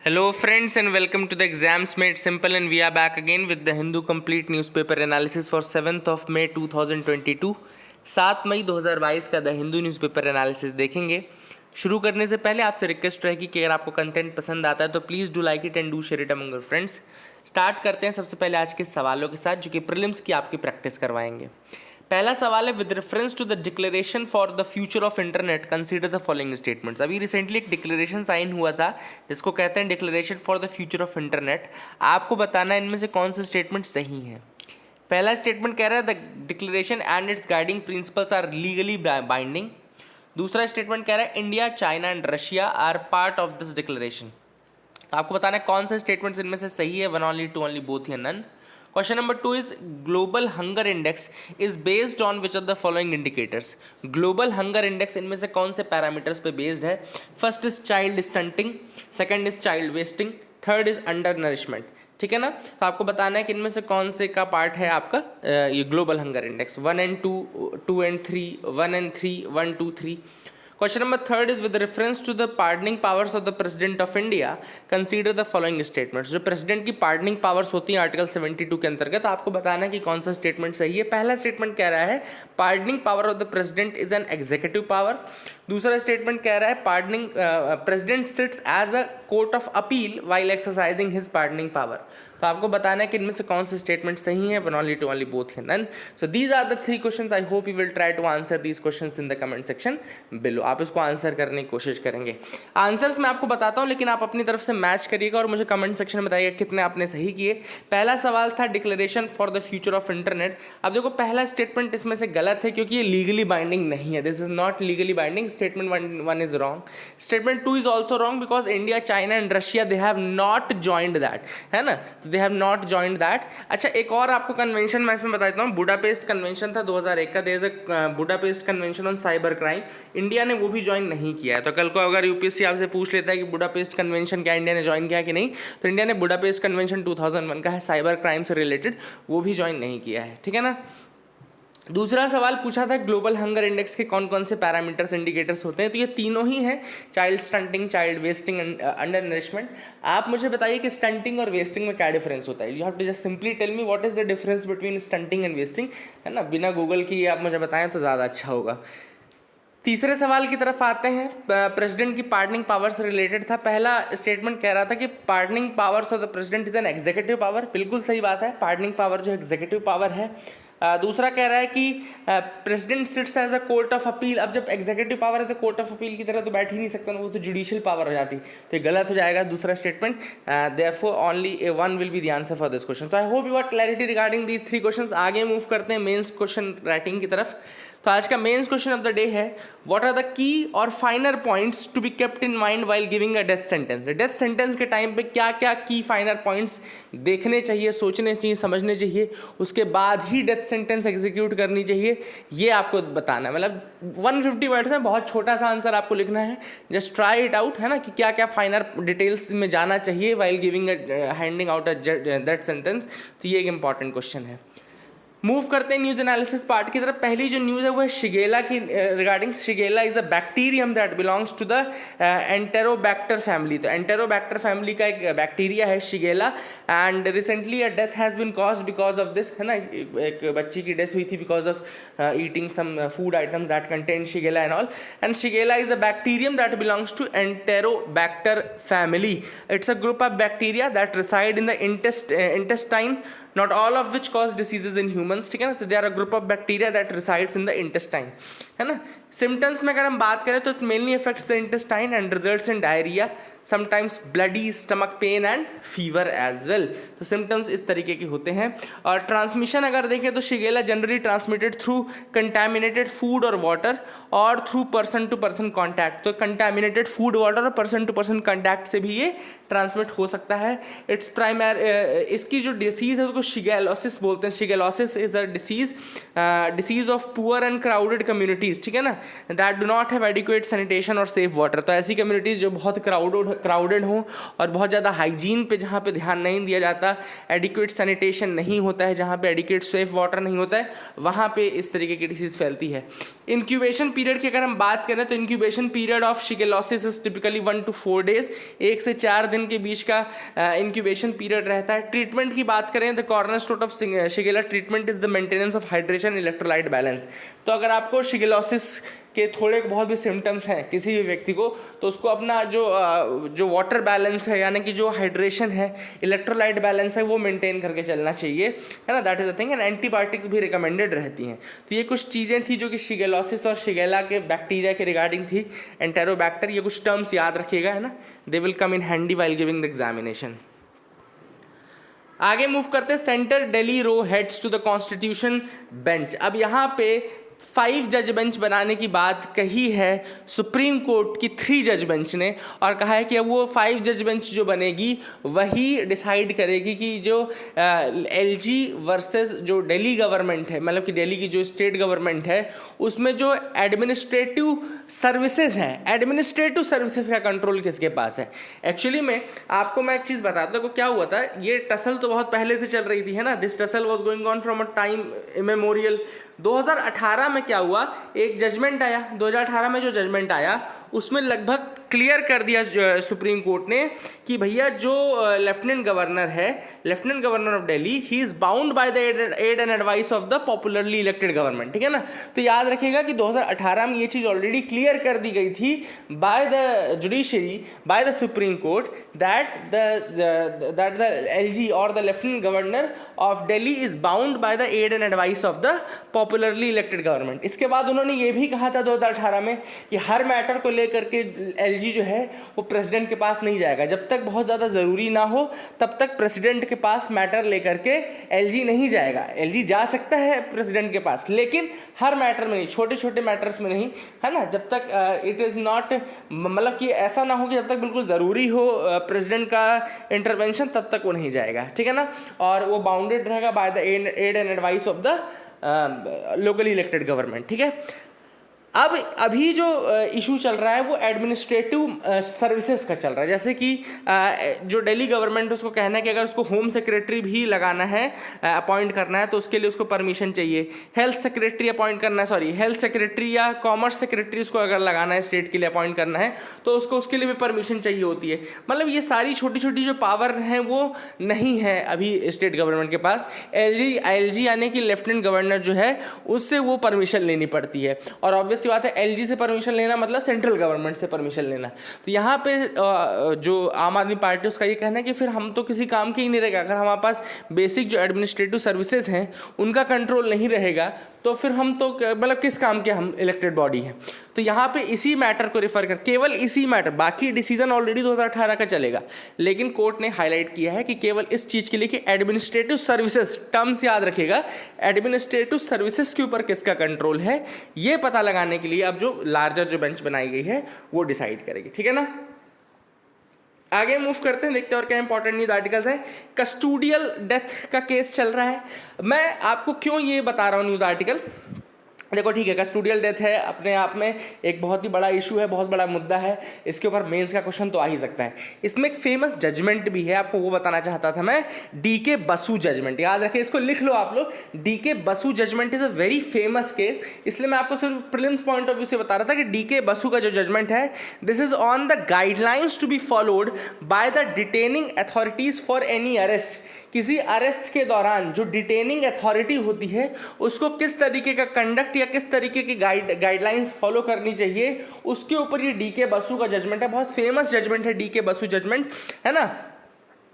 Hello friends and welcome to the Exams Made Simple, and we are back again with the Hindu Complete Newspaper Analysis for 7th of May 2022। 7 मई 2022 का the Hindu newspaper analysis देखेंगे। शुरू करने से पहले आपसे request रहेगी कि अगर आपको कंटेंट पसंद आता है तो please do like it and do share it among your friends. Start करते हैं सबसे पहले आज के सवालों के साथ जो कि प्रीलिम्स की आपकी प्रैक्टिस करवाएंगे। पहला सवाल है, with reference to the declaration for the future of internet consider the following statements. अभी रिसेंटली एक डिक्लेरेशन साइन हुआ था जिसको कहते हैं declaration for the future of internet. आपको बताना है इनमें से कौन से स्टेटमेंट सही हैं। पहला स्टेटमेंट कह रहा है the declaration and its guiding principles are legally binding. दूसरा स्टेटमेंट कह रहा है India, China and Russia are part of this declaration. आपको बताना है कौन से स्टेटमेंट्स इनमें से सही है, one only, two only, both या none. Question number 2 is global hunger index is based on which of the following indicators? Global hunger index इनमें से कौन से पैरामीटर्स पे बेस्ड है? First is child stunting, second is child wasting, third is under nourishment. ठीक है ना। तो आपको बताना है कि इनमें से कौन से का पार्ट है आपका ये global hunger index. 1 and 2, 2 and 3, 1 and 3, 1, 2, 3। Question number 3 is with reference to the pardoning powers of the President of India, consider the following statements। जो प्रेसिडेंट की पार्डनिंग पावर्स होती हैं आर्टिकल 72 के अंतर्गत, आपको बताना है कि कौन सा स्टेटमेंट सही है। पहला स्टेटमेंट कह रहा है pardoning power of the president is an executive power. दूसरा स्टेटमेंट कह रहा है pardoning president sits as a court of appeal while exercising his pardoning power. तो आपको बताना है कि इनमें से कौन से स्टेटमेंट सही हैं, one only, two only, both या none. So these are the 3 questions. I hope you will try to answer these questions in the comment section below. आप इसको आंसर करने की कोशिश करेंगे। आंसर्स मैं आपको बताता हूं लेकिन आप अपनी तरफ से मैच करिएगा और मुझे कमेंट सेक्शन में बताइएगा कितने आपने सही किए। पहला सवाल था declaration for the future of internet. अब देखो पहला स्टेटमेंट इसमें से गलत है क्योंकि ये लीगली बाइंडिंग नहीं है। This is not legally binding. Statement one is wrong. Statement 2 is also wrong because India, China and Russia they have not joined that, है ना। तो they have not joined that. अच्छा, एक और आपको कन्वेंशन मैं इसमें बता देता हूँ। बुडापेस्ट कन्वेंशन था 2001 का, there is a Budapest convention on cyber crime. India ने वो भी ज्वाइन नहीं किया है। तो कल को अगर यूपीएससी आपसे पूछ लेता है कि बुडापेस्ट कन्वेंशन क्या इंडिया ने ज्वाइन किया कि नहीं, तो इंडिया ने बुडापेस्ट कन्वेंशन 2001 का है, साइबर क्राइम से रिलेटेड, वो भी ज्वाइन नहीं किया है। ठीक है ना। दूसरा सवाल पूछा था ग्लोबल हंगर इंडेक्स के कौन कौन से पैरामीटर्स, इंडिकेटर्स होते हैं। तो ये तीनों ही हैं, child stunting, child wasting and under nourishment. आप मुझे बताइए कि स्टंटिंग और वेस्टिंग में क्या डिफरेंस होता है। You have to just simply tell me what is the difference between stunting and wasting, है ना। बिना गूगल की आप मुझे बताएं तो ज़्यादा अच्छा होगा। तीसरे सवाल की तरफ आते हैं। प्रेसिडेंट की पार्डनिंग पावर से रिलेटेड था। पहला स्टेटमेंट कह रहा था कि pardoning powers of the president is an executive power. बिल्कुल सही बात है, पार्डनिंग पावर जो एग्जीक्यूटिव पावर है। दूसरा कह रहा है कि president sits as a court of appeal. अब जब एग्जीक्यूटिव पावर है तो कोर्ट ऑफ अपील की तरह तो बैठ ही नहीं सकता ना, वो तो जुडिशियल पावर हो जाती, तो ये गलत हो जाएगा दूसरा statement. Therefore only one will be the answer for this question. So I hope you are clarity regarding these 3 questions. आगे मूव करते हैं मेंस क्वेश्चन राइटिंग की तरफ। तो आज का mains question of the day है, व्हाट आर द की और finer points to be kept in mind while giving a death sentence. Death sentence के टाइम पे क्या क्या की फाइनर पॉइंट्स देखने चाहिए, सोचने चाहिए, समझने चाहिए, उसके बाद ही डेथ सेंटेंस एग्जीक्यूट करनी चाहिए, ये आपको बताना है। मतलब 150 वर्ड्स में बहुत छोटा सा आंसर आपको लिखना है। जस्ट ट्राई इट आउट, है ना, कि क्या क्या फाइनर डिटेल्स में जाना चाहिए while giving handing out a death sentence. तो ये एक इंपॉर्टेंट क्वेश्चन है। मूव करते हैं न्यूज़ एनालिसिस पार्ट की तरफ। पहली जो न्यूज़ है वो है शिगेला की regarding. Shigella is a bacterium that belongs to the Enterobacter family. तो एंटेरोबैक्टर फैमिली का एक बैक्टीरिया है Shigella, and recently a death has been caused because of this, है ना। एक बच्ची की डेथ हुई थी because of eating some food items that contain Shigella and all. And Shigella is a bacterium that belongs to Enterobacter family. It's a group of bacteria that reside in the intestine, not all of which cause diseases in humans। ठीक है ना। तो they are a group of bacteria that resides in the intestine, है ना। Symptoms में अगर हम बात करें तो it mainly affects the intestine and results in diarrhea, sometimes bloody stomach pain and fever as well। तो सिम्टम्स इस तरीके के होते हैं। और ट्रांसमिशन अगर देखें तो Shigella generally transmitted through contaminated food और वाटर और through person to person contact. तो कंटामिनेटेड फूड, वाटर और पर्सन टू पर्सन कॉन्टैक्ट से भी ये ट्रांसमिट हो सकता है। इट्स इसकी जो डिसीज़ है उसको शिगेलोसिस बोलते हैं। Shigellosis is a disease of poor and crowded communities, ठीक है ना, that do not have adequate sanitation और सेफ वाटर। तो ऐसी कम्युनिटीज़ जो बहुत क्राउडेड क्राउडेड हो और बहुत ज़्यादा हाइजीन पे जहाँ पे ध्यान नहीं दिया जाता, एडिक्वेट सैनिटेशन नहीं होता है, जहाँ पे एडिक्वेट सेफ वाटर नहीं होता है, वहाँ पे इस तरीके की डिसीज़ फैलती है। इंक्यूबेशन पीरियड की अगर हम बात करें तो incubation period of shigellosis is typically 1 to 4 days, 1 से 4 दिन के बीच का इंक्यूबेशन पीरियड रहता है। ट्रीटमेंट की बात करें, the cornerstone of Shigella treatment is the maintenance of hydration electrolyte balance. तो अगर आपको शिगेलोसिस के थोड़े बहुत भी सिम्टम्स हैं किसी भी व्यक्ति को, तो उसको अपना जो वाटर बैलेंस है, यानी कि जो हाइड्रेशन है, इलेक्ट्रोलाइट बैलेंस है, वो मेंटेन करके चलना चाहिए, है ना। That is the thing. And antibiotics भी रिकमेंडेड रहती हैं। तो ये कुछ चीज़ें थी जो कि शिगेलोसिस और शिगेला के बैक्टीरिया के रिगार्डिंग थी। एंटेरोबैक्टर, ये कुछ टर्म्स याद रखिएगा, है ना, they will come in handy while giving the examination. आगे मूव करते हैं, centre Delhi row heads to the constitution bench. अब यहाँ पे 5 जज बेंच बनाने की बात कही है सुप्रीम कोर्ट की 3 जज बेंच ने, और कहा है कि अब वो 5 जज बेंच जो बनेगी वही डिसाइड करेगी कि जो एलजी वर्सेस जो दिल्ली गवर्नमेंट है, मतलब कि दिल्ली की जो स्टेट गवर्नमेंट है, उसमें जो एडमिनिस्ट्रेटिव सर्विसेज हैं, एडमिनिस्ट्रेटिव सर्विसेज का कंट्रोल किसके पास है। एक्चुअली में आपको मैं एक चीज़ बताता हूँ, क्या हुआ था, ये टसल तो बहुत पहले से चल रही थी, है ना। This tussle was going on from a time immemorial. 2018 में क्या हुआ, एक जजमेंट आया। 2018 में जो जजमेंट आया उसमें लगभग क्लियर कर दिया सुप्रीम कोर्ट ने कि भैया जो लेफ्टिनेंट गवर्नर है, lieutenant governor of Delhi, he is bound by the aid and advice of the popularly elected government, ठीक है ना। तो याद रखिएगा कि 2018 में ये चीज़ ऑलरेडी क्लियर कर दी गई थी by the judiciary, by the Supreme Court, that the LG और the lieutenant governor of Delhi is bound by the aid and advice of the popularly elected government. इसके बाद उन्होंने ये भी कहा था 2018 में कि हर मैटर को लेकर के एलजी जो है वो प्रेसिडेंट के पास नहीं जाएगा, जब तक बहुत ज़्यादा ज़रूरी ना हो तब तक प्रेसिडेंट के पास मैटर लेकर के एलजी नहीं जाएगा। एलजी जा सकता है प्रेसिडेंट के पास, लेकिन हर मैटर में नहीं, छोटे छोटे मैटर्स में नहीं, है ना। जब तक इट इज़ नॉट, मतलब कि ऐसा ना हो कि जब तक बिल्कुल ज़रूरी हो प्रेसिडेंट का इंटरवेंशन, तब तक वो नहीं जाएगा, ठीक है ना। और वो बाउंडेड रहेगा by the aid and advice of the locally elected government, ठीक है। अब अभी जो इशू चल रहा है वो एडमिनिस्ट्रेटिव सर्विसेज का चल रहा है। जैसे कि जो दिल्ली गवर्नमेंट उसको कहना है कि अगर उसको होम सेक्रेटरी भी लगाना है, अपॉइंट करना है, तो उसके लिए उसको परमिशन चाहिए। हेल्थ सेक्रेटरी अपॉइंट करना है, हेल्थ सेक्रेटरी या कॉमर्स सेक्रेटरी उसको अगर लगाना है, स्टेट के लिए अपॉइंट करना है, तो उसको उसके लिए भी परमिशन चाहिए होती है। मतलब ये सारी छोटी छोटी जो पावर हैं वो नहीं है अभी स्टेट गवर्नमेंट के पास। एलजी यानी कि लेफ्टिनेंट गवर्नर जो है उससे वो परमिशन लेनी पड़ती है। और ऑब्वियस बात है, एलजी से परमिशन लेना मतलब सेंट्रल गवर्नमेंट से परमिशन लेना। तो यहाँ पे जो आम आदमी पार्टी उसका ये कहना है कि फिर हम तो किसी काम के ही नहीं रहेगा। अगर हमारे पास बेसिक जो एडमिनिस्ट्रेटिव सर्विसेज हैं उनका कंट्रोल नहीं रहेगा तो फिर हम तो मतलब किस काम के हम इलेक्टेड बॉडी हैं। तो यहाँ पे इसी मैटर को रिफर कर, केवल इसी मैटर, बाकी डिसीजन ऑलरेडी 2018 का चलेगा, लेकिन कोर्ट ने हाईलाइट किया है कि केवल इस चीज़ के लिए कि एडमिनिस्ट्रेटिव सर्विसेज, टर्म्स याद रखिएगा, एडमिनिस्ट्रेटिव सर्विसेज के ऊपर किसका कंट्रोल है, ये पता लगाने के लिए अब जो लार्जर जो बेंच बनाई गई है वो डिसाइड करेगी, ठीक है ना। आगे मूव करते हैं, देखते हैं और क्या इंपॉर्टेंट न्यूज आर्टिकल्स है। कस्टोडियल डेथ का केस चल रहा है। मैं आपको क्यों ये बता रहा हूँ न्यूज आर्टिकल, देखो ठीक है, कस्टोडियल डेथ है, अपने आप में एक बहुत ही बड़ा इशू है, बहुत बड़ा मुद्दा है, इसके ऊपर मेंस का क्वेश्चन तो आ ही सकता है। इसमें एक फेमस जजमेंट भी है, आपको वो बताना चाहता था मैं, डीके बसु जजमेंट। याद रखिए, इसको लिख लो आप लोग, DK Basu judgment is a very famous case. इसलिए मैं आपको सिर्फ प्रीलिम्स पॉइंट ऑफ व्यू से बता रहा था कि डीके बसु का जो जजमेंट है, this is on the guidelines to be followed by the detaining authorities for any arrest. किसी अरेस्ट के दौरान जो डिटेनिंग अथॉरिटी होती है उसको किस तरीके का कंडक्ट या किस तरीके की गाइडलाइंस फॉलो करनी चाहिए, उसके ऊपर ये डीके बसु का जजमेंट है। बहुत फेमस जजमेंट है डीके बसु जजमेंट, है ना।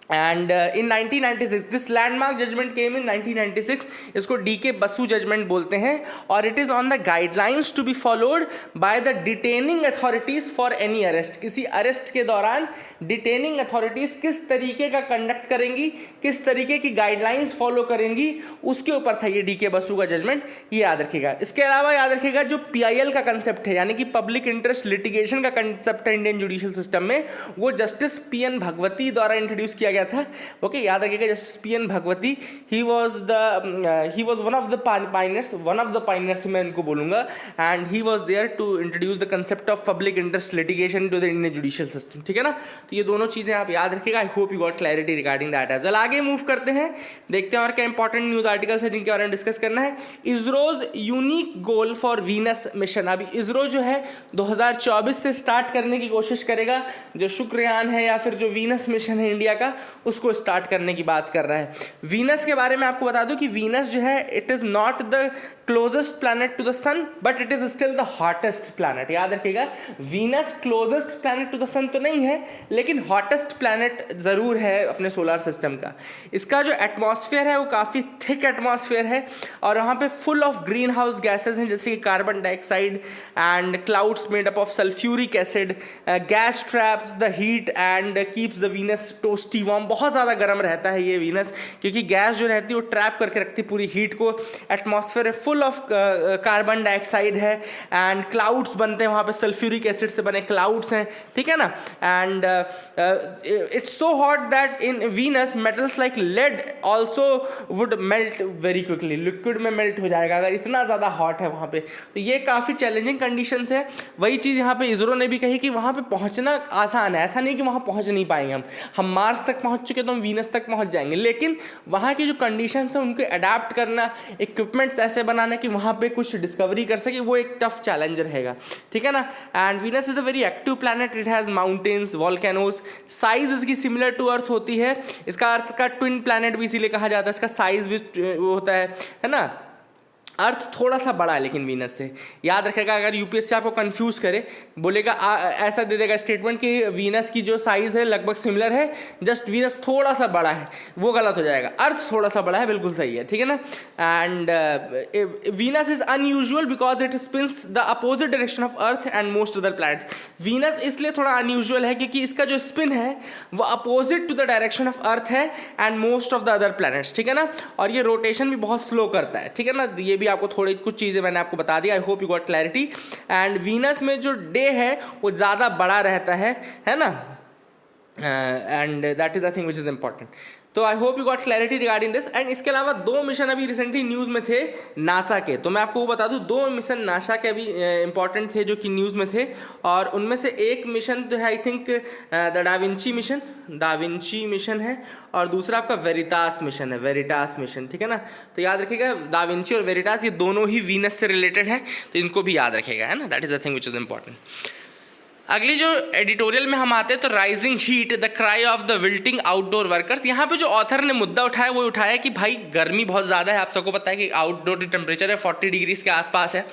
And in 1996 this landmark judgment came in 1996। इसको डीके बसु जजमेंट बोलते हैं और it is on the guidelines to be followed by the detaining authorities for any arrest. किसी अरेस्ट के दौरान डिटेनिंग अथॉरिटीज़ किस तरीके का कंडक्ट करेंगी, किस तरीके की गाइडलाइंस फॉलो करेंगी, उसके ऊपर था ये डीके बसु का जजमेंट, ये याद रखिएगा। इसके अलावा याद रखिएगा जो पीआईएल का कंसेप्ट है, यानी कि पब्लिक इंटरेस्ट लिटिगेशन का कंसेप्ट है इंडियन जुडिशियल सिस्टम में, वो जस्टिस पीएन भगवती द्वारा इंट्रोड्यूस किया गया गया था। ओके, याद रखिएगा justice P N. Bhagwati, he was one of the pioneers मैं इनको बोलूँगा, and he was there to introduce the concept of public interest litigation to the Indian judicial system. ठीक है ना, तो ये दोनों चीज़ें आप याद रखिएगा। I hope you got clarity regarding that as well. आगे मूव करते हैं, देखते हैं और क्या इंपॉर्टेंट न्यूज़ आर्टिकल्स है जिनके बारे में डिस्कस करना है। ISRO's unique goal for Venus mission. अभी इसरो जो है 2024 से स्टार्ट करने की कोशिश करेगा, जो शुक्रयान है या फिर जो वीनस मिशन है इंडिया का, उसको स्टार्ट करने की बात कर रहा है। वीनस के बारे में आपको बता दूं कि वीनस जो है it is not the closest planet to the sun, but it is still the hottest planet. याद रखिएगा, Venus closest planet to the sun तो नहीं है, लेकिन हॉटेस्ट प्लैनेट जरूर है अपने सोलर सिस्टम का। इसका जो एटमॉस्फेयर है वो काफ़ी थिक एटमॉस्फेयर है, और वहाँ पे full of green house gases हैं, जैसे कि carbon dioxide and clouds made up of sulphuric acid. Gas traps the heat and keeps the Venus toasty warm. बहुत ज़्यादा गर्म रहता है ये वीनस, क्योंकि गैस जो रहती है वो ट्रैप करके रखती है पूरी हीट को। Atmosphere full of carbon dioxide है, एंड क्लाउड्स बनते हैं वहाँ पे, सल्फ्यूरिक एसिड से बने क्लाउड्स हैं। ठीक है ना, and it's so hot that in Venus metals like lead also would melt very quickly. Liquid में मेल्ट हो जाएगा अगर इतना ज़्यादा हॉट है वहाँ पे। तो ये काफ़ी चैलेंजिंग कंडीशंस है। वही चीज़ यहाँ पे इसरो ने भी कही कि वहाँ पे पहुँचना आसान है, ऐसा नहीं कि वहाँ पहुँच नहीं पाएंगे हम मार्स तक पहुँच चुके तो हम वीनस तक पहुँच जाएंगे, लेकिन वहाँ की जो कंडीशंस है उनको अडाप्ट करना, इक्विपमेंट्स ऐसे बनाना कि वहाँ पे कुछ डिस्कवरी कर सके, वो एक टफ चैलेंज रहेगा। ठीक है ना, and Venus is a very active planet. It has mountains, volcanoes. Size इसकी सिमिलर टू अर्थ होती है। इसका अर्थ का ट्विन प्लैनेट भी इसीलिए कहा जाता है, इसका साइज भी वो होता है ना। अर्थ थोड़ा सा बड़ा है लेकिन वीनस से। याद रखेगा, अगर यूपीएससी आपको कंफ्यूज करे, बोलेगा ऐसा दे देगा स्टेटमेंट कि वीनस की जो साइज़ है लगभग सिमिलर है, जस्ट वीनस थोड़ा सा बड़ा है, वो गलत हो जाएगा। अर्थ थोड़ा सा बड़ा है, बिल्कुल सही है। ठीक है ना, and Venus is unusual because it spins the opposite direction of earth and most other planets. Venus इसलिए थोड़ा अनयूजुअल है क्योंकि इसका जो स्पिन है वो opposite to the direction of earth है and most of the other planets. ठीक है ना, और ये रोटेशन भी बहुत स्लो करता है। ठीक है ना, ये भी आपको थोड़ी कुछ चीज़ें मैंने आपको बता दी। I hope you got clarity. And Venus में जो डे है वो ज़्यादा बड़ा रहता है ना, and that is the thing which is important. तो I hope you got clarity regarding this. And इसके अलावा 2 मिशन अभी रिसेंटली न्यूज़ में थे नासा के, तो मैं आपको वो बता दूं 2 मिशन नासा के अभी इंपॉर्टेंट थे जो कि न्यूज़ में थे, और उनमें से एक मिशन तो है I think the da Vinci mission है, और दूसरा आपका वेरिटास मिशन है, वेरिटास मिशन। ठीक है ना, तो याद रखिएगा डाविंची और वेरिटास ये दोनों ही वीनस से रिलेटेड है, तो इनको भी याद रखिएगा, है ना। That is the thing which is important. अगली जो एडिटोरियल में हम आते हैं तो rising heat the cry of the wilting outdoor workers. यहाँ पे जो ऑथर ने मुद्दा उठाया वो उठाया कि भाई गर्मी बहुत ज़्यादा है, आप सबको पता है कि आउटडोर की टेम्परेचर है 40 डिग्रीज के आसपास है,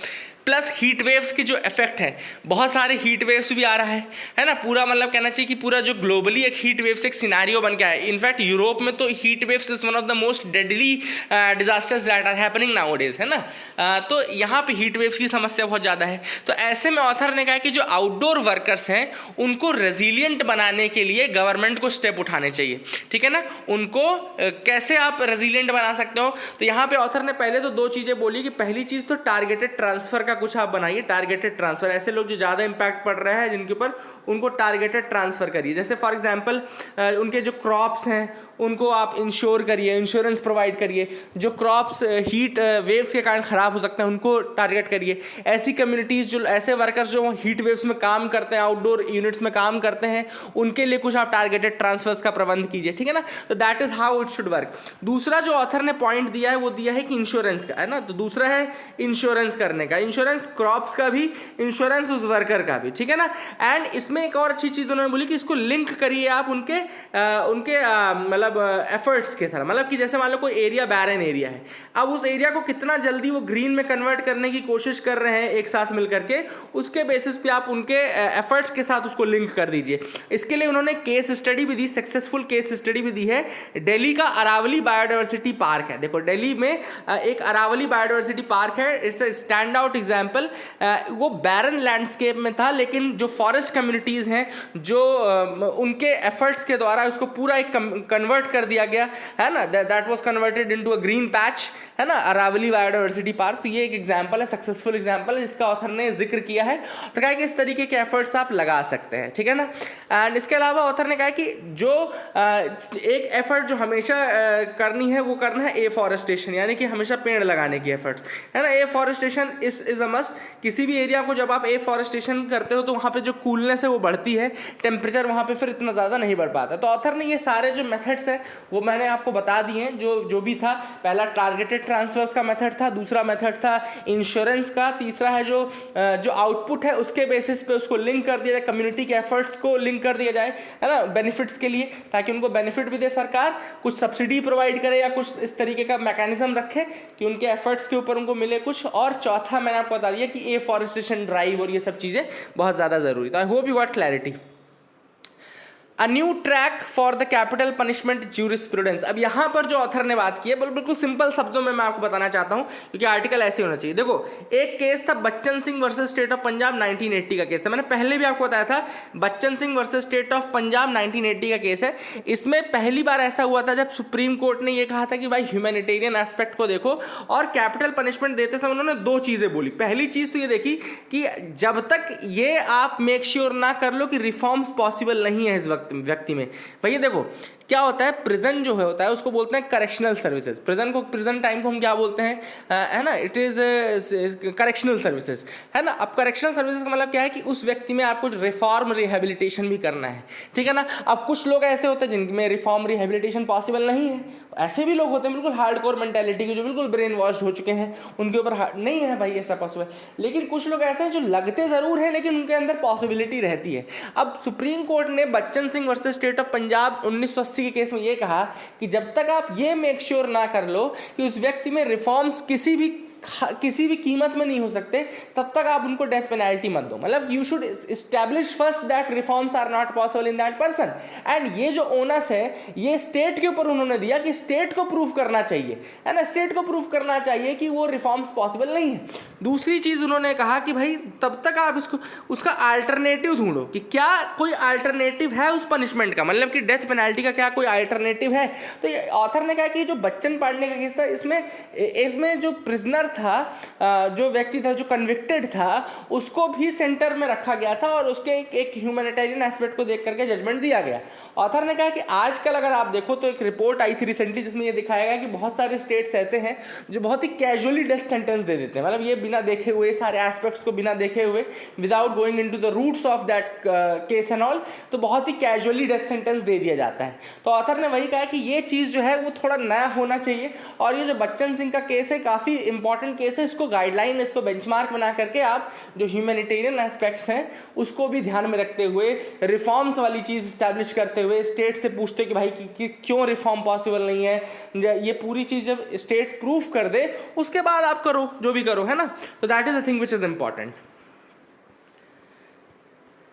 प्लस हीट वेव्स के जो इफेक्ट है, बहुत सारे हीट वेव्स भी आ रहा है ना। पूरा मतलब कहना चाहिए कि पूरा जो ग्लोबली एक हीट वेव से एक सिनारियो बन गया है। इनफैक्ट यूरोप में तो heat waves is one of the most deadly disasters that are happening nowadays, है ना। तो यहाँ पे हीट वेव्स की समस्या बहुत ज़्यादा है। तो ऐसे में ऑथर ने कहा कि जो आउटडोर वर्कर्स हैं उनको रेजिलियंट बनाने के लिए गवर्नमेंट को स्टेप उठाने चाहिए। ठीक है ना, उनको कैसे आप रेजिलियंट बना सकते हो, तो यहाँ पे ऑथर ने पहले तो 2 चीज़ें बोली कि पहली चीज़ तो टारगेटेड ट्रांसफर का कुछ आप बनाइए, टारगेटेड ट्रांसफर। ऐसे लोग जो ज़्यादा इंपैक्ट पड़ रहा है जिनके ऊपर, उनको टारगेटेड ट्रांसफर करिए। जैसे फॉर एग्जांपल उनके जो क्रॉप्स हैं उनको आप इंश्योर करिए, इंश्योरेंस प्रोवाइड करिए। जो क्रॉप्स हीट वेव्स के कारण ख़राब हो सकते हैं उनको टारगेट करिए। ऐसी कम्युनिटीज़ जो ऐसे वर्कर्स जो हीट वेव्स में काम करते हैं, आउटडोर यूनिट्स में काम करते हैं, उनके लिए कुछ आप टारगेटेड ट्रांसफर्स का प्रबंध कीजिए। ठीक है ना, तो that is how it should work. दूसरा जो ऑथर ने पॉइंट दिया है वो दिया है कि इंश्योरेंस का, है ना। तो दूसरा है इंश्योरेंस करने का, इंश्योरेंस क्रॉप्स का भी, इंश्योरेंस उस वर्कर का भी। ठीक है ना, एंड इसमें एक और अच्छी चीज़ उन्होंने बोली कि इसको लिंक करिए आप उनके मतलब एफर्ट्स के तरह। मतलब कि जैसे मान लो कोई एरिया बैरन एरिया है, अब उस एरिया को कितना जल्दी वो ग्रीन में कन्वर्ट करने की कोशिश कर रहे हैं एक साथ मिल करके, उसके बेसिस पे आप उनके एफर्ट्स के साथ उसको लिंक कर दीजिए। इसके लिए उन्होंने केस स्टडी भी दी, सक्सेसफुल केस स्टडी भी दी है। दिल्ली का अरावली बायोडाइवर्सिटी पार्क है। देखो दिल्ली में एक अरावली बायोडाइवर्सिटी पार्क है, it's a stand out example example वो बैरन लैंडस्केप में था, लेकिन जो फॉरेस्ट कम्युनिटीज़ हैं जो उनके एफर्ट्स के द्वारा उसको पूरा एक कन्वर्ट कर दिया गया है ना, that was converted into a green patch, है ना, अरावली बायोडाइवर्सिटी पार्क। तो ये एक एग्जाम्पल है, सक्सेसफुल एग्जाम्पल है जिसका ऑथर ने जिक्र किया है और कहा कि इस तरीके के एफर्ट्स आप लगा सकते हैं, ठीक है ना। एंड इसके अलावा ऑथर ने कहा कि जो एक एफर्ट जो हमेशा करनी है वो करना है एफॉरेस्टेशन, यानी कि हमेशा पेड़ लगाने की एफर्ट्स, है ना। Afforestation is a must. किसी भी एरिया को जब आप एफॉरेस्टेशन करते हो तो वहाँ पे जो कूलनेस है वो बढ़ती है, टेम्परेचर वहाँ पे फिर इतना ज़्यादा नहीं बढ़ पाता। तो ऑथर ने ये सारे जो मेथड्स हैं वो मैंने आपको बता दिए हैं, जो भी था। पहला टारगेटेड ट्रांसफर्स का मेथड था, दूसरा मेथड था इंश्योरेंस का, तीसरा है जो आउटपुट है उसके बेसिस पे उसको लिंक कर दिया जाए, कम्युनिटी के एफर्ट्स को लिंक कर दिया जाए, है ना, बेनिफिट्स के लिए, ताकि उनको बेनिफिट भी दे सरकार, कुछ सब्सिडी प्रोवाइड करे या कुछ इस तरीके का मैकेनिज्म रखे कि उनके एफर्ट्स के ऊपर उनको मिले कुछ। और चौथा मैंने आपको बता दिया कि एफॉरेस्टेशन ड्राइव और ये सब चीज़ें बहुत ज़्यादा ज़रूरी। तो I hope you got clarity. A new track for the capital punishment jurisprudence. अब यहाँ पर जो ऑथर ने बात की है बिल्कुल सिंपल शब्दों में मैं आपको बताना चाहता हूँ, क्योंकि आर्टिकल ऐसे होना चाहिए। देखो, एक केस था Bachchan Singh versus state of Punjab 1980 का केस था। मैंने पहले भी आपको बताया था Bachchan Singh versus state of Punjab 1980 का केस है। इसमें पहली बार ऐसा हुआ था जब सुप्रीम कोर्ट ने यह कहा था कि भाई ह्यूमैनिटेरियन एस्पेक्ट को देखो, और कैपिटल पनिशमेंट देते समय उन्होंने दो चीज़ें बोली। पहली चीज़ तो ये देखी कि जब तक ये आप मेक श्योर ना कर लो कि रिफॉर्म्स पॉसिबल नहीं है इस व्यक्ति में। भैया देखो क्या होता है, प्रिजन जो होता है उसको बोलते हैं करेक्शनल सर्विसेज। प्रिजन टाइम को हम क्या बोलते हैं, है ना, इट इज करेक्शनल सर्विसेज, है ना। अब करेक्शनल सर्विसेज का मतलब क्या है कि उस व्यक्ति में आपको रिफॉर्म रिहेबिलिटेशन भी करना है, ठीक है ना। अब कुछ लोग ऐसे होते हैं जिनमें रिफॉर्म रिहेबिलिटेशन पॉसिबल नहीं है, ऐसे भी लोग होते हैं बिल्कुल हार्डकोर मेंटालिटी के, जो बिल्कुल ब्रेन वॉश हो चुके हैं, उनके ऊपर नहीं है भाई ऐसा पॉसिबल। लेकिन कुछ लोग ऐसे हैं जो लगते ज़रूर हैं लेकिन उनके अंदर पॉसिबिलिटी रहती है। अब सुप्रीम कोर्ट ने Bachchan Singh versus state of Punjab 1980 के केस में ये कहा कि जब तक आप ये मेक श्योर ना कर लो कि उस व्यक्ति में रिफॉर्म्स किसी भी कीमत में नहीं हो सकते, तब तक आप उनको डेथ पेनल्टी मत दो। मतलब you should establish first that reforms are not possible in that person. And ये जो ओनस है ये स्टेट के ऊपर उन्होंने दिया कि स्टेट को प्रूव करना चाहिए, है ना, स्टेट को प्रूव करना चाहिए कि वो रिफॉर्म्स पॉसिबल नहीं है। दूसरी चीज उन्होंने कहा कि भाई तब तक आप उसका अल्टरनेटिव ढूंढो कि क्या कोई अल्टरनेटिव है उस पनिशमेंट का, मतलब कि डेथ पेनल्टी का क्या कोई अल्टरनेटिव है। तो ये ऑथर ने कहा कि जो बच्चन पांडे का केस था इसमें जो प्रिजनर था, जो व्यक्ति था जो कन्विक्टेड था, उसको भी सेंटर में रखा गया था और उसके एक ह्यूमैनिटेरियन एस्पेक्ट को देख करके जजमेंट दिया गया। ऑथर ने कहा कि आजकल अगर आप देखो तो एक रिपोर्ट आई थी रिसेंटली जिसमें ये दिखाया गया कि बहुत सारे स्टेट्स ऐसे हैं जो बहुत ही कैजुअली डेथ सेंटेंस दे देते हैं, मतलब ये बिना देखे हुए, सारे एस्पेक्ट्स को बिना देखे हुए, without going into the roots of that case and all, तो बहुत ही कैजुअली डेथ सेंटेंस दे दिया जाता है। तो ऑथर ने वही कहा कि ये चीज़ जो है वो थोड़ा नया होना चाहिए, और ये जो बच्चन सिंह का केस है काफ़ी इंपॉर्टेंट केस है, इसको गाइडलाइन, इसको बेंचमार्क बना करके आप जो ह्यूमैनिटेरियन एस्पेक्ट्स हैं उसको भी ध्यान में रखते हुए, रिफॉर्म्स वाली चीज़ स्टैब्लिश करते हुए, स्टेट से पूछते कि भाई कि क्यों रिफॉर्म पॉसिबल नहीं है, ये पूरी चीज़ जब स्टेट प्रूफ कर दे उसके बाद आप करो जो भी करो, है ना। तो that is the thing which is important.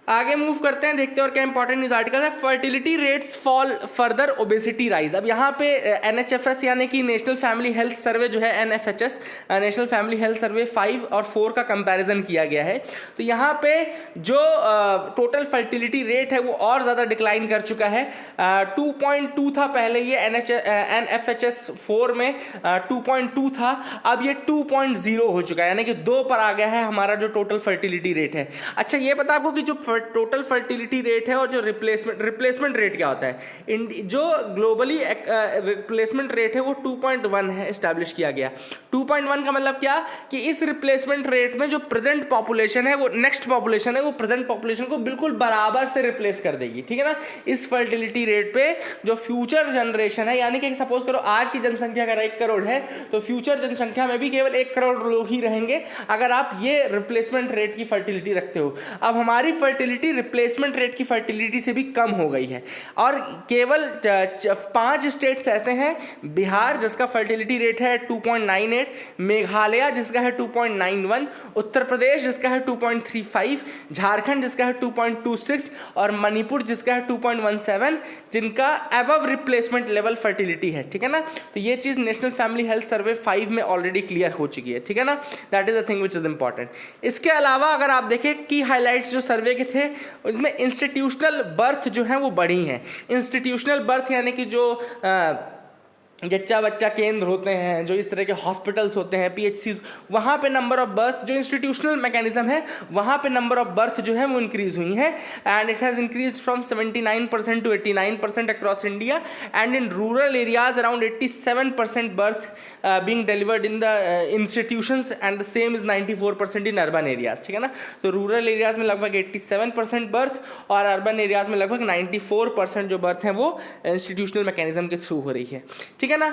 आगे मूव करते हैं, देखते हैं और क्या इंपॉर्टेंट न्यूज आर्टिकल है। Fertility rates fall further, obesity rise. अब यहाँ पे NHFS यानी कि नेशनल फैमिली हेल्थ सर्वे जो है, NFHS national family health survey 5 और 4 का कंपैरिजन किया गया है। तो यहाँ पे जो टोटल फर्टिलिटी रेट है वो और ज़्यादा डिक्लाइन कर चुका है। 2.2 था पहले, ये NFHS 4 में 2.2 था, अब ये 2.0 हो चुका है, यानी कि 2 पर आ गया है हमारा जो टोटल फर्टिलिटी रेट है। अच्छा ये पता आपको कि जो टोटल फर्टिलिटी रेट है और जो रिप्लेसमेंट रेट क्या होता है, जो ग्लोबली रिप्लेसमेंट रेट है वो 2.1 है, एस्टैब्लिश किया गया। 2.1 का मतलब क्या कि इस रिप्लेसमेंट रेट में जो प्रेजेंट पॉपुलेशन है वो नेक्स्ट पॉपुलेशन है वो प्रेजेंट पॉपुलेशन को बिल्कुल बराबर से रिप्लेस कर देगी, ठीक है ना। इस फर्टिलिटी रेट पे जो फ्यूचर जनरेशन है, यानी कि सपोज करो आज की जनसंख्या अगर 1 करोड़ है तो फ्यूचर जनसंख्या में भी केवल 1 करोड़ लोग ही रहेंगे अगर आप ये रिप्लेसमेंट रेट की फर्टिलिटी रखते हो। अब हमारी फर्टिलिटी फर्टिलिटी रिप्लेसमेंट रेट की फर्टिलिटी से भी कम हो गई है। और केवल 5 स्टेट्स ऐसे हैं, बिहार जिसका फर्टिलिटी रेट है 2.98, मेघालय जिसका है 2.91, उत्तर प्रदेश जिसका है 2.35, झारखंड जिसका है 2.26 और मणिपुर जिसका है 2.17, जिनका अबव रिप्लेसमेंट लेवल फर्टिलिटी है। ठीक है ना, तो ये चीज़ नेशनल फैमिली हेल्थ सर्वे 5 में ऑलरेडी क्लियर हो चुकी है। ठीक है ना, that is the thing which is important. इसके अलावा अगर आप देखें की हाईलाइट्स जो सर्वे के थे, उसमें इंस्टीट्यूशनल बर्थ जो है वो बढ़ी हैं। इंस्टीट्यूशनल बर्थ यानी कि जो जच्चा बच्चा केंद्र होते हैं, जो इस तरह के हॉस्पिटल्स होते हैं, पीएचसी, वहाँ पे नंबर ऑफ बर्थ जो इंस्टीट्यूशनल मैकेनिज्म है, वहाँ पे नंबर ऑफ बर्थ जो है वो इंक्रीज हुई हैं। And it has increase from 79% to 89% across India, and in rural areas around 87% birth being delivered in the institutions and the same is 94% in urban areas. ठीक है ना, तो रूरल एरियाज में लगभग 87% बर्थ और अर्बन एरियाज में लगभग 94% जो बर्थ है वो इंस्टीट्यूशनल मैकेनिज्म के थ्रू हो रही है। ठीक है ना,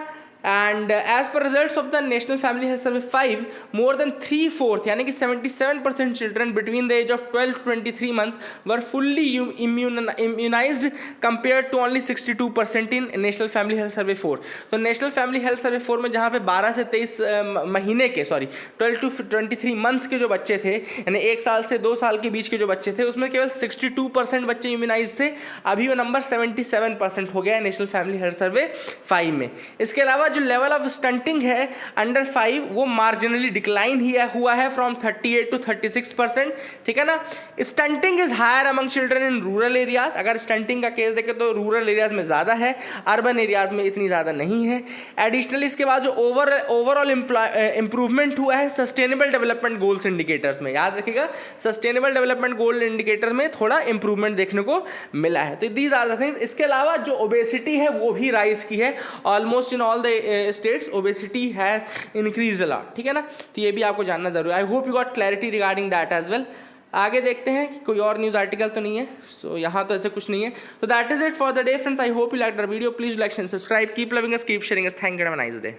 and as per results of the national family health survey 5, more than 3/4 यानी कि 77% children between the age of 12 to 23 months were fully immunised compare to only 62% in national family health survey 4। तो national family health survey 4 में जहाँ पे 12 से 23 महीने के 12 to 23 months के जो बच्चे थे, यानी 1 साल से 2 साल के बीच के जो बच्चे थे, उसमें केवल 62% बच्चे इम्यूनाइज थे। अभी वो नंबर 77% हो गया है नेशनल फैमिली हेल्थ सर्वे 5 में। इसके अलावा जो लेवल ऑफ स्टंटिंग है अंडर 5 वो मार्जिनली डिक्लाइन ही हुआ है फ्रॉम 38 to 36%। ठीक है ना, stunting is higher among children in rural areas. अगर स्टंटिंग का केस देखें तो रूरल एरियाज में ज़्यादा है, अर्बन एरियाज में इतनी ज़्यादा नहीं है। एडिशनली इसके बाद जो ओवरऑल इंप्रूवमेंट हुआ है सस्टेनेबल डेवलपमेंट गोल्स इंडिकेटर्स में, याद रखिएगा सस्टेनेबल डेवलपमेंट गोल इंडिकेटर में थोड़ा इंप्रूवमेंट देखने को मिला है। तो दीज आर द थिंग्स। इसके अलावा जो ओबेसिटी है वो भी राइज की है, almost in all the states obesity has increased a lot। ठीक है ना, तो ये भी आपको जानना जरूरी है। I hope you got clarity regarding that as well. आगे देखते हैं कि कोई और न्यूज़ आर्टिकल तो नहीं है, सो यहाँ तो ऐसे कुछ नहीं है। तो that is it for the day friends. I hope you like the video. Please like and subscribe. Keep loving us, keep sharing us. Thank you, have a nice day.